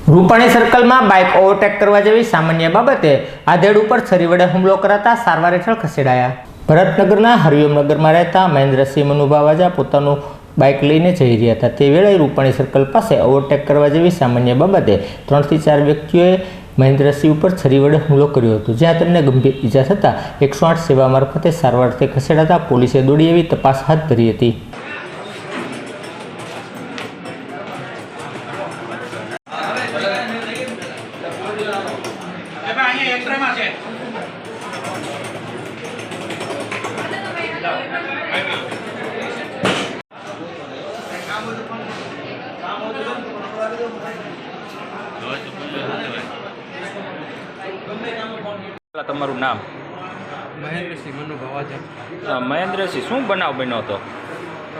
રૂપાણી સર્કલમાં bike overtake કરવા જેવી સામાન્ય બાબતે આધેડ ઉપર છરી વડે હુમલો કરાતા સારવાર હેઠળ ખસેડાયા। ભરતનગરના હરિઓમનગરમાં રહેતા મહેન્દ્રસિંહ મનુભા વાજા પોતાનું બાઇક લઈને જઈ રહ્યા હતા। તે વેળાએ રૂપાણી સર્કલ પાસે ઓવરટેક કરવા જેવી સામાન્ય બાબતે 3 થી 4 વ્યક્તિઓએ મહેન્દ્રસિંહ ઉપર છરી વડે હુમલો કર્યો હતો, જ્યાં તેમને ગંભીર ઈજા થતાં 108 સેવા મારફતે સારવારથી ખસેડાતા પોલીસે દોડી આવી તપાસ હાથ ધરી હતી। તમારું નામ? મહેન્દ્રસિંહ મનુભા વાજા। મહેન્દ્રસિંહ, શું બનાવ બન્યો હતો?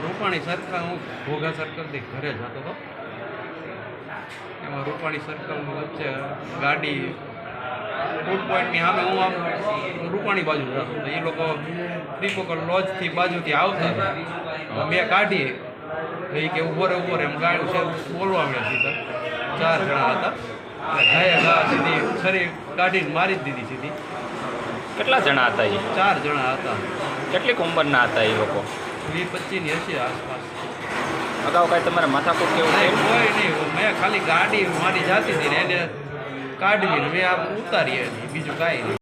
રૂપાણી સર્કલ, હું ઘોઘા સર્કલથી ઘરે જતો હતો। એમાં રૂપાણી સર્કલ વચ્ચે ગાડી ફૂડ પોઈન્ટની સામે હું આમ રૂપાણી બાજુ જતો હતો। એ લોકો ત્રિપોકર લોજથી બાજુથી આવતા હતા। મેં કાઢી એ કે ઉભો રે એમ ગાડી છે બોલવા મળ્યા સીધા 4 જણા હતા। ઘાયે ઘા સીધી છરી કાઢીને મારી જ દીધી સીધી। કેટલા જણા હતા એ? 4 જણા હતા। કેટલીક ઉંમરના હતા એ લોકો? 20-25ની હશે આસપાસ। અગાઉ કાંઈ તમારે માથાકૂટ કેવું નહીં, થયું? કોઈ નહીં। મેં ખાલી ગાડી મારી જાતી હતી ને એને કાઢવી ને મેં આમ ઉતારી, બીજું કાંઈ નહીં।